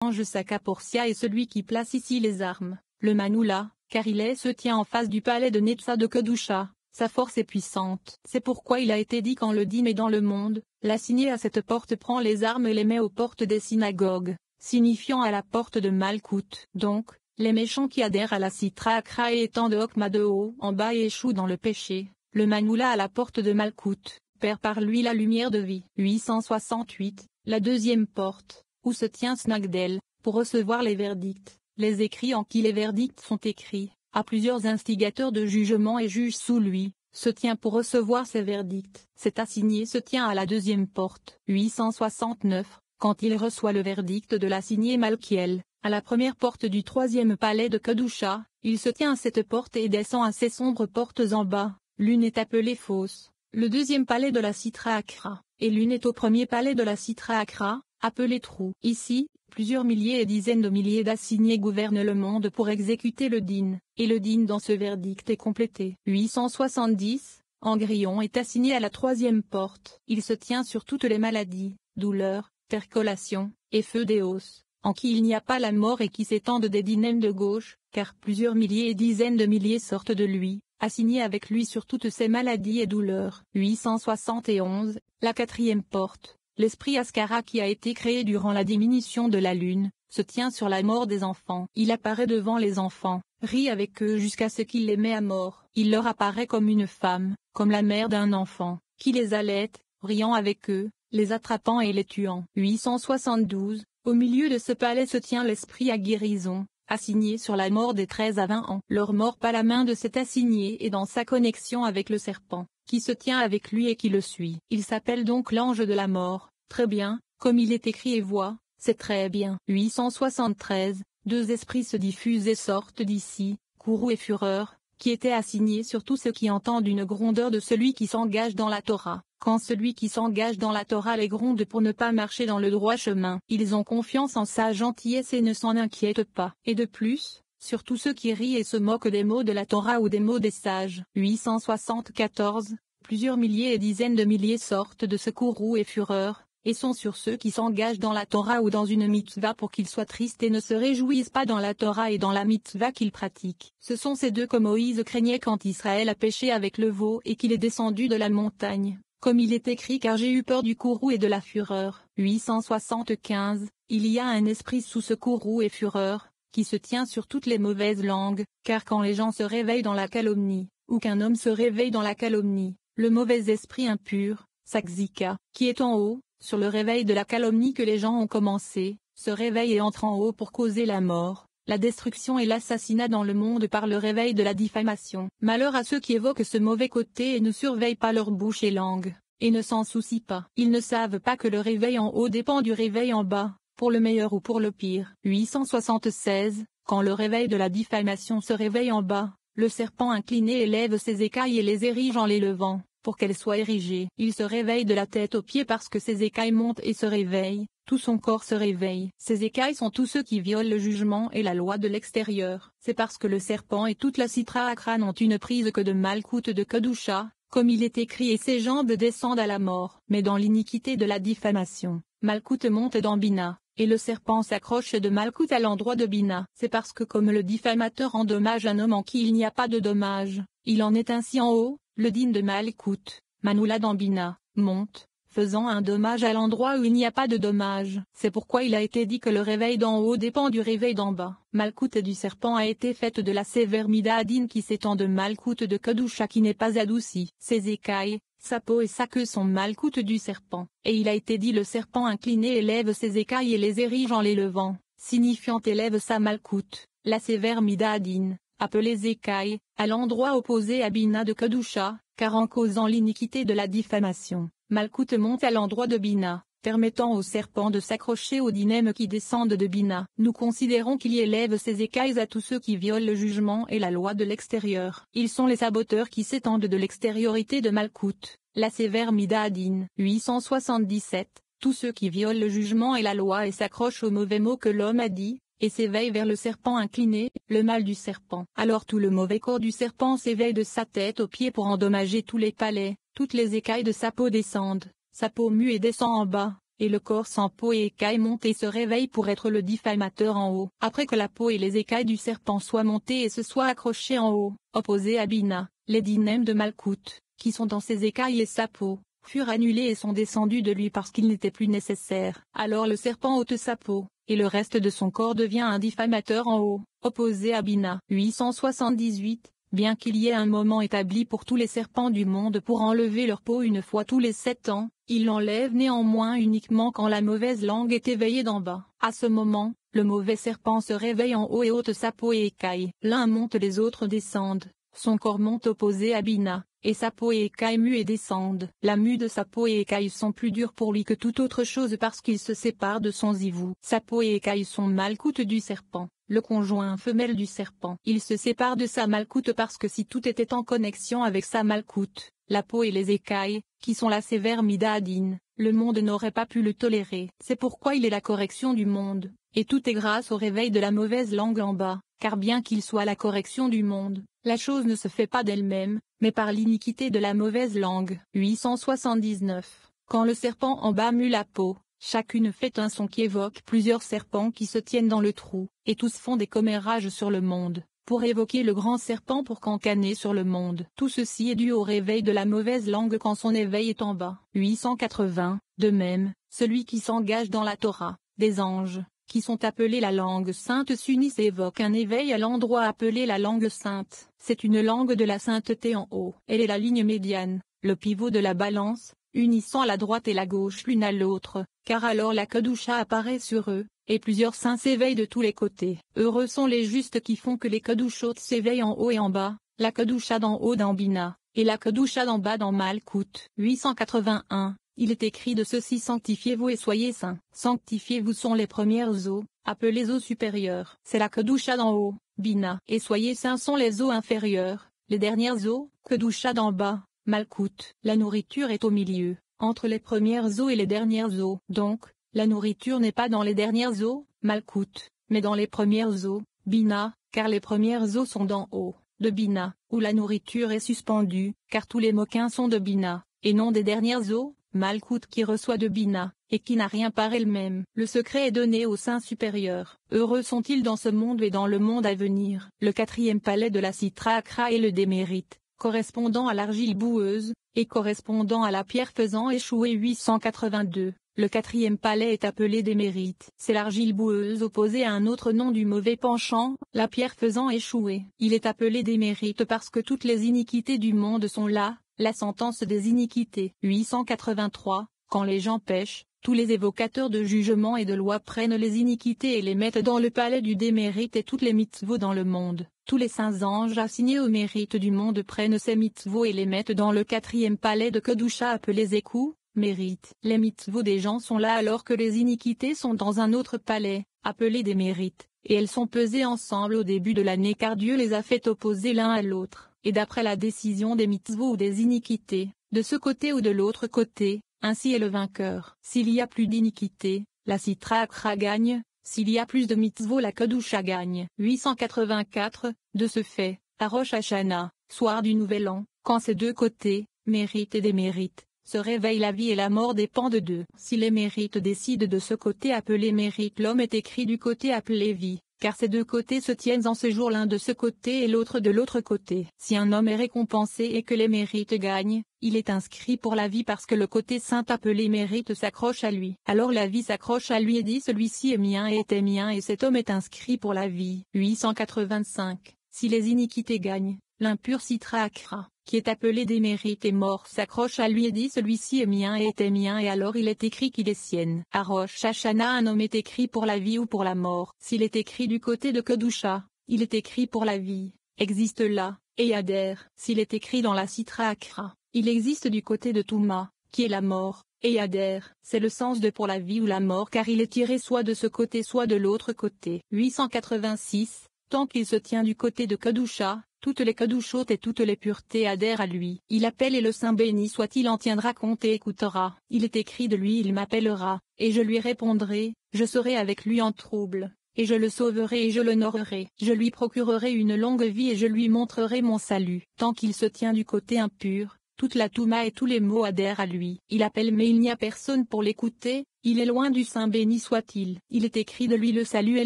Ange Sakaportia est celui qui place ici les armes, le Manula, car se tient en face du palais de Netsa de Kedusha. Sa force est puissante. C'est pourquoi il a été dit quand le dîme est dans le monde, l'assigné à cette porte prend les armes et les met aux portes des synagogues, signifiant à la porte de Malkout. Donc, les méchants qui adhèrent à la Sitra Akra et étant de Hokma de haut en bas et échouent dans le péché, le Manula à la porte de Malkout, perd par lui la lumière de vie. 868, la deuxième porte, où se tient Snagdel, pour recevoir les verdicts, les écrits en qui les verdicts sont écrits. À plusieurs instigateurs de jugement et juges sous lui, se tient pour recevoir ses verdicts. Cet assigné se tient à la deuxième porte. 869, quand il reçoit le verdict de l'assigné Malkiel, à la première porte du troisième palais de Kedusha, il se tient à cette porte et descend à ces sombres portes en bas. L'une est appelée Fausse, le deuxième palais de la Sitra Akra, et l'une est au premier palais de la Sitra Akra, appelé Trou. Ici, plusieurs milliers et dizaines de milliers d'assignés gouvernent le monde pour exécuter le din, et le din dans ce verdict est complété. 870, Angryon est assigné à la troisième porte. Il se tient sur toutes les maladies, douleurs, percolations, et feux des os, en qui il n'y a pas la mort et qui s'étendent des dînèmes de gauche, car plusieurs milliers et dizaines de milliers sortent de lui, assignés avec lui sur toutes ces maladies et douleurs. 871, la quatrième porte. L'esprit Askara qui a été créé durant la diminution de la lune, se tient sur la mort des enfants. Il apparaît devant les enfants, rit avec eux jusqu'à ce qu'il les met à mort. Il leur apparaît comme une femme, comme la mère d'un enfant, qui les allaite, riant avec eux, les attrapant et les tuant. 872, au milieu de ce palais se tient l'esprit à guérison, assigné sur la mort des 13 à 20 ans. Leur mort pas la main de cet assigné est dans sa connexion avec le serpent, qui se tient avec lui et qui le suit. Il s'appelle donc l'ange de la mort. Très bien, comme il est écrit et voit, c'est très bien. 873, deux esprits se diffusent et sortent d'ici, Kourou et Fureur, qui étaient assignés sur tous ceux qui entendent une grondeur de celui qui s'engage dans la Torah. Quand celui qui s'engage dans la Torah les gronde pour ne pas marcher dans le droit chemin, ils ont confiance en sa gentillesse et ne s'en inquiètent pas. Et de plus, sur tous ceux qui rient et se moquent des mots de la Torah ou des mots des sages. 874, plusieurs milliers et dizaines de milliers sortent de ce Kourou et Fureur, et sont sur ceux qui s'engagent dans la Torah ou dans une mitzvah pour qu'ils soient tristes et ne se réjouissent pas dans la Torah et dans la mitzvah qu'ils pratiquent. Ce sont ces deux que Moïse craignait quand Israël a péché avec le veau et qu'il est descendu de la montagne, comme il est écrit car j'ai eu peur du courroux et de la fureur. 875, il y a un esprit sous ce courroux et fureur, qui se tient sur toutes les mauvaises langues, car quand les gens se réveillent dans la calomnie, ou qu'un homme se réveille dans la calomnie, le mauvais esprit impur, Sakzika, qui est en haut, sur le réveil de la calomnie que les gens ont commencé, se réveille et entre en haut pour causer la mort, la destruction et l'assassinat dans le monde par le réveil de la diffamation. Malheur à ceux qui évoquent ce mauvais côté et ne surveillent pas leur bouche et langue, et ne s'en soucient pas. Ils ne savent pas que le réveil en haut dépend du réveil en bas, pour le meilleur ou pour le pire. 876, quand le réveil de la diffamation se réveille en bas, le serpent incliné élève ses écailles et les érige en les levant. Pour qu'elle soit érigée, il se réveille de la tête aux pieds parce que ses écailles montent et se réveillent, tout son corps se réveille. Ces écailles sont tous ceux qui violent le jugement et la loi de l'extérieur. C'est parce que le serpent et toute la Sitra Akra n'ont une prise que de Malkout de Kedusha, comme il est écrit et ses jambes descendent à la mort. Mais dans l'iniquité de la diffamation, Malkout monte dans Bina, et le serpent s'accroche de Malkout à l'endroit de Bina. C'est parce que comme le diffamateur endommage un homme en qui il n'y a pas de dommage, il en est ainsi en haut. Le din de Malkout, Manula Dambina, monte, faisant un dommage à l'endroit où il n'y a pas de dommage. C'est pourquoi il a été dit que le réveil d'en haut dépend du réveil d'en bas. Malkout du serpent a été faite de la sévère Midadin qui s'étend de Malkout de Kedusha qui n'est pas adouci. Ses écailles, sa peau et sa queue sont Malkout du serpent. Et il a été dit le serpent incliné élève ses écailles et les érige en les levant, signifiant élève sa Malkout, la sévère Midadin, appelée écailles, à l'endroit opposé à Bina de Kedusha, car en causant l'iniquité de la diffamation, Malkout monte à l'endroit de Bina, permettant au serpent de s'accrocher aux dînèmes qui descendent de Bina. Nous considérons qu'il y élève ses écailles à tous ceux qui violent le jugement et la loi de l'extérieur. Ils sont les saboteurs qui s'étendent de l'extériorité de Malkout, la sévère Midadin. 877, tous ceux qui violent le jugement et la loi et s'accrochent aux mauvais mots que l'homme a dit, et s'éveille vers le serpent incliné, le mal du serpent. Alors tout le mauvais corps du serpent s'éveille de sa tête aux pieds pour endommager tous les palais, toutes les écailles de sa peau descendent, sa peau mue et descend en bas, et le corps sans peau et écailles monte et se réveille pour être le diffamateur en haut. Après que la peau et les écailles du serpent soient montées et se soient accrochées en haut, opposées à Bina, les 10 nems de Malkout, qui sont dans ses écailles et sa peau, furent annulés et sont descendus de lui parce qu'ils n'étaient plus nécessaires. Alors le serpent ôte sa peau, et le reste de son corps devient un diffamateur en haut, opposé à Bina. 878. Bien qu'il y ait un moment établi pour tous les serpents du monde pour enlever leur peau une fois tous les 7 ans, ils l'enlèvent néanmoins uniquement quand la mauvaise langue est éveillée d'en bas. À ce moment, le mauvais serpent se réveille en haut et ôte sa peau et écailles. L'un monte, les autres descendent. Son corps monte opposé à Bina, et sa peau et écailles muent et descendent. La mue de sa peau et écailles sont plus dures pour lui que toute autre chose parce qu'il se sépare de son zivou. Sa peau et écailles sont Malkout du serpent, le conjoint femelle du serpent. Il se sépare de sa Malkout parce que si tout était en connexion avec sa Malkout, la peau et les écailles, qui sont la sévère Midadine, le monde n'aurait pas pu le tolérer. C'est pourquoi il est la correction du monde, et tout est grâce au réveil de la mauvaise langue en bas, car bien qu'il soit la correction du monde, la chose ne se fait pas d'elle-même, mais par l'iniquité de la mauvaise langue. 879. Quand le serpent en bas mue la peau, chacune fait un son qui évoque plusieurs serpents qui se tiennent dans le trou, et tous font des commérages sur le monde, pour évoquer le grand serpent pour cancaner sur le monde. Tout ceci est dû au réveil de la mauvaise langue quand son éveil est en bas. 880. De même, celui qui s'engage dans la Torah, des anges, qui sont appelés la langue sainte s'unissent et évoquent un éveil à l'endroit appelé la langue sainte. C'est une langue de la sainteté en haut. Elle est la ligne médiane, le pivot de la balance, unissant la droite et la gauche l'une à l'autre, car alors la Kedusha apparaît sur eux, et plusieurs saints s'éveillent de tous les côtés. Heureux sont les justes qui font que les Kedushot s'éveillent en haut et en bas, la Kedusha d'en haut dans Bina, et la Kedusha d'en bas dans Malkout. 881. Il est écrit de ceci: sanctifiez-vous et soyez saints. Sanctifiez-vous sont les premières eaux, appelées eaux supérieures. C'est la Kedusha d'en haut, Bina. Et soyez saints sont les eaux inférieures, les dernières eaux, Kedusha d'en bas, Malkout. La nourriture est au milieu, entre les premières eaux et les dernières eaux. Donc, la nourriture n'est pas dans les dernières eaux, Malkout, mais dans les premières eaux, Bina, car les premières eaux sont d'en haut, de Bina, où la nourriture est suspendue, car tous les moquins sont de Bina, et non des dernières eaux, Malkout qui reçoit de Bina, et qui n'a rien par elle-même. Le secret est donné au Saint supérieur. Heureux sont-ils dans ce monde et dans le monde à venir. Le 4e palais de la Sitra Akra est le démérite, correspondant à l'argile boueuse, et correspondant à la pierre faisant échouer. 882. Le 4e palais est appelé démérite. C'est l'argile boueuse opposée à un autre nom du mauvais penchant, la pierre faisant échouer. Il est appelé démérite parce que toutes les iniquités du monde sont là, la sentence des iniquités. 883. Quand les gens pêchent, tous les évocateurs de jugement et de loi prennent les iniquités et les mettent dans le palais du démérite et toutes les mitzvot dans le monde. Tous les saints anges assignés au mérite du monde prennent ces mitzvot et les mettent dans le 4e palais de Kedusha appelé Zekou, mérite. Les mitzvot des gens sont là alors que les iniquités sont dans un autre palais, appelé des mérites, et elles sont pesées ensemble au début de l'année car Dieu les a fait opposer l'un à l'autre. Et d'après la décision des mitzvot ou des iniquités, de ce côté ou de l'autre côté, ainsi est le vainqueur. S'il y a plus d'iniquité, la Sitra Akra gagne, s'il y a plus de mitzvot la Kedusha gagne. 884, de ce fait, à Rosh Hashanah, soir du Nouvel An, quand ces deux côtés, mérite et démérite, se réveillent, la vie et la mort dépendent d'eux. Si les mérites décident de ce côté appelé mérite, l'homme est écrit du côté appelé vie. Car ces deux côtés se tiennent en ce jour l'un de ce côté et l'autre de l'autre côté. Si un homme est récompensé et que les mérites gagnent, il est inscrit pour la vie parce que le côté saint appelé mérite s'accroche à lui. Alors la vie s'accroche à lui et dit celui-ci est mien et était mien et cet homme est inscrit pour la vie. 885. Si les iniquités gagnent, l'impur Sitra Akra, qui est appelé démérite et mort s'accroche à lui et dit celui-ci est mien et était mien et alors il est écrit qu'il est sienne. À Rosh Hashanah un homme est écrit pour la vie ou pour la mort. S'il est écrit du côté de Kedusha, il est écrit pour la vie, existe là, et adhère. S'il est écrit dans la Sitra Akra, il existe du côté de Touma, qui est la mort, et adhère. C'est le sens de pour la vie ou la mort car il est tiré soit de ce côté soit de l'autre côté. 886. Tant qu'il se tient du côté de Kedusha, toutes les Kedushot et toutes les puretés adhèrent à lui. Il appelle et le Saint béni soit-il en tiendra compte et écoutera. Il est écrit de lui il m'appellera, et je lui répondrai, je serai avec lui en trouble, et je le sauverai et je l'honorerai. Je lui procurerai une longue vie et je lui montrerai mon salut. Tant qu'il se tient du côté impur, toute la Touma et tous les mots adhèrent à lui. Il appelle mais il n'y a personne pour l'écouter, Il est loin du saint béni soit-il. Il est écrit de lui le salut est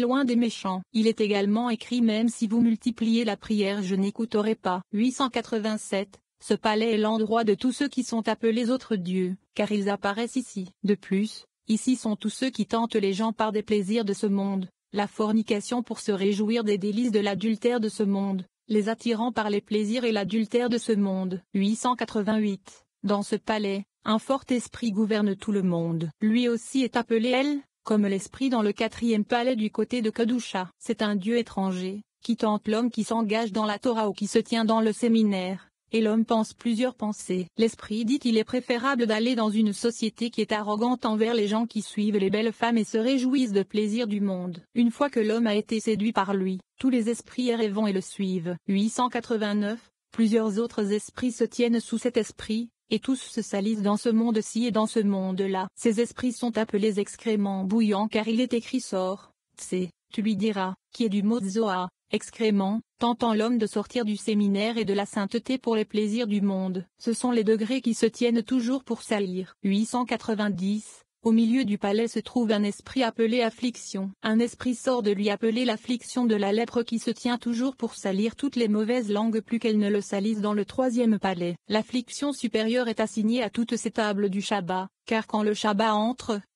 loin des méchants. Il est également écrit même si vous multipliez la prière je n'écouterai pas. 887. Ce palais est l'endroit de tous ceux qui sont appelés autres dieux, car ils apparaissent ici. De plus, ici sont tous ceux qui tentent les gens par des plaisirs de ce monde, la fornication pour se réjouir des délices de l'adultère de ce monde, les attirant par les plaisirs et l'adultère de ce monde. 888. Dans ce palais, un fort esprit gouverne tout le monde. Lui aussi est appelé El, comme l'esprit dans le 4e palais du côté de Kedusha. C'est un dieu étranger, qui tente l'homme qui s'engage dans la Torah ou qui se tient dans le séminaire. Et l'homme pense plusieurs pensées. L'esprit dit il est préférable d'aller dans une société qui est arrogante envers les gens qui suivent les belles femmes et se réjouissent de plaisir du monde. Une fois que l'homme a été séduit par lui, tous les esprits errants vont et le suivent. 889. Plusieurs autres esprits se tiennent sous cet esprit, et tous se salissent dans ce monde-ci et dans ce monde-là. Ces esprits sont appelés excréments bouillants car il est écrit sort, tse, tu lui diras, qui est du mot zoa, excrément, tentant l'homme de sortir du séminaire et de la sainteté pour les plaisirs du monde. Ce sont les degrés qui se tiennent toujours pour salir. 890. Au milieu du palais se trouve un esprit appelé affliction. Un esprit sort de lui appelé l'affliction de la lèpre qui se tient toujours pour salir toutes les mauvaises langues plus qu'elles ne le salissent dans le 3e palais. L'affliction supérieure est assignée à toutes ces tables du Shabbat, car quand le Shabbat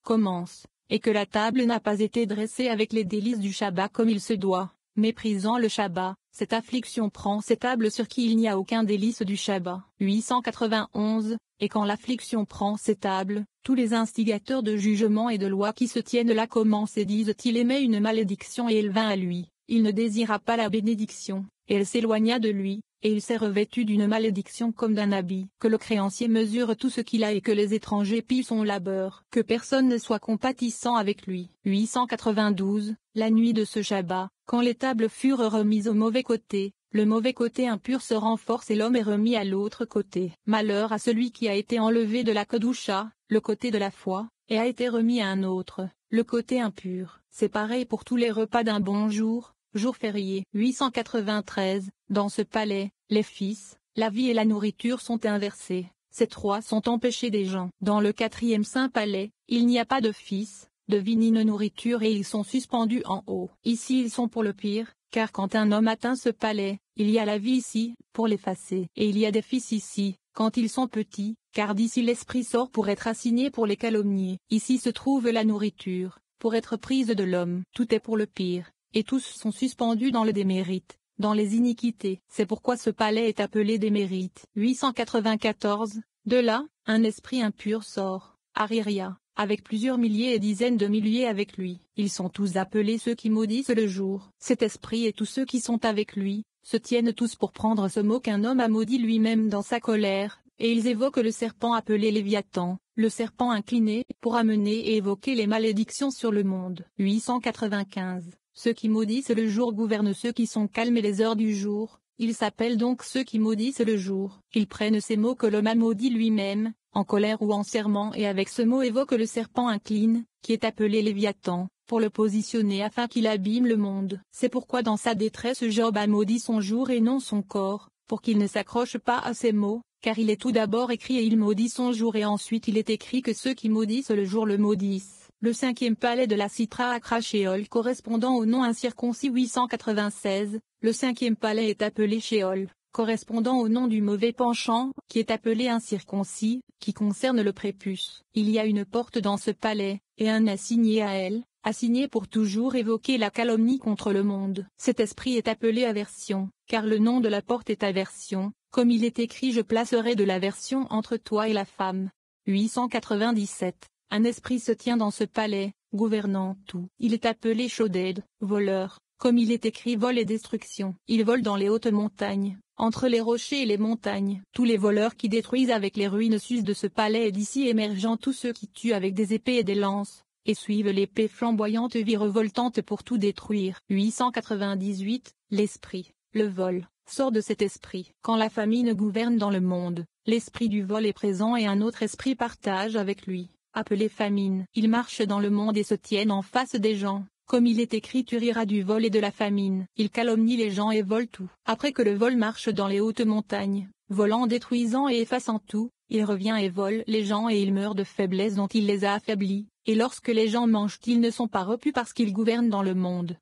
commence, et que la table n'a pas été dressée avec les délices du Shabbat comme il se doit, méprisant le Shabbat, cette affliction prend ces tables sur qui il n'y a aucun délice du Shabbat. 891. Et quand l'affliction prend ces tables, tous les instigateurs de jugement et de loi qui se tiennent là commencent et disent il aimait une malédiction et elle vint à lui, il ne désira pas la bénédiction, et elle s'éloigna de lui, et il s'est revêtu d'une malédiction comme d'un habit. Que le créancier mesure tout ce qu'il a et que les étrangers pillent son labeur. Que personne ne soit compatissant avec lui. 892. La nuit de ce Shabbat, quand les tables furent remises au mauvais côté, le mauvais côté impur se renforce et l'homme est remis à l'autre côté. Malheur à celui qui a été enlevé de la Kedusha, le côté de la foi, et a été remis à un autre, le côté impur. C'est pareil pour tous les repas d'un bon jour, jour férié. 893. Dans ce palais, les fils, la vie et la nourriture sont inversés. Ces trois sont empêchés des gens. Dans le 4e saint palais, il n'y a pas de fils, de vie ni de nourriture et ils sont suspendus en haut. Ici ils sont pour le pire, car quand un homme atteint ce palais, il y a la vie ici, pour l'effacer. Et il y a des fils ici, quand ils sont petits, car d'ici l'esprit sort pour être assigné pour les calomnier. Ici se trouve la nourriture, pour être prise de l'homme. Tout est pour le pire, et tous sont suspendus dans le démérite, dans les iniquités. C'est pourquoi ce palais est appelé démérite. 894. De là, un esprit impur sort, Ariria, avec plusieurs milliers et dizaines de milliers avec lui. Ils sont tous appelés ceux qui maudissent le jour. Cet esprit et tous ceux qui sont avec lui, se tiennent tous pour prendre ce mot qu'un homme a maudit lui-même dans sa colère, et ils évoquent le serpent appelé Léviathan, le serpent incliné, pour amener et évoquer les malédictions sur le monde. 895. Ceux qui maudissent le jour gouvernent ceux qui sont calmes et les heures du jour, ils s'appellent donc ceux qui maudissent le jour. Ils prennent ces mots que l'homme a maudit lui-même, en colère ou en serment et avec ce mot évoquent le serpent incline, qui est appelé Léviathan, pour le positionner afin qu'il abîme le monde. C'est pourquoi dans sa détresse Job a maudit son jour et non son corps, pour qu'il ne s'accroche pas à ces mots, car il est tout d'abord écrit et il maudit son jour et ensuite il est écrit que ceux qui maudissent le jour le maudissent. Le 5e palais de la Sitra Akra Sheol correspondant au nom incirconcis 896, le 5e palais est appelé Sheol, correspondant au nom du mauvais penchant, qui est appelé incirconcis, qui concerne le prépuce. Il y a une porte dans ce palais, et un assigné à elle, assigné pour toujours évoquer la calomnie contre le monde. Cet esprit est appelé aversion, car le nom de la porte est aversion, comme il est écrit je placerai de l'aversion entre toi et la femme. 897. Un esprit se tient dans ce palais, gouvernant tout. Il est appelé Shoded, voleur, comme il est écrit vol et destruction. Il vole dans les hautes montagnes, entre les rochers et les montagnes. Tous les voleurs qui détruisent avec les ruines s'usent de ce palais et d'ici émergeant tous ceux qui tuent avec des épées et des lances, et suivent l'épée flamboyante virevoltante pour tout détruire. 898. L'esprit, le vol, sort de cet esprit. Quand la famine gouverne dans le monde, l'esprit du vol est présent et un autre esprit partage avec lui, appelé famine. Il marche dans le monde et se tiennent en face des gens, comme il est écrit tu riras du vol et de la famine. Il calomnie les gens et vole tout. Après que le vol marche dans les hautes montagnes, volant, détruisant et effaçant tout, il revient et vole les gens et il meurt de faiblesse dont il les a affaiblis, et lorsque les gens mangent ils ne sont pas repus parce qu'ils gouvernent dans le monde.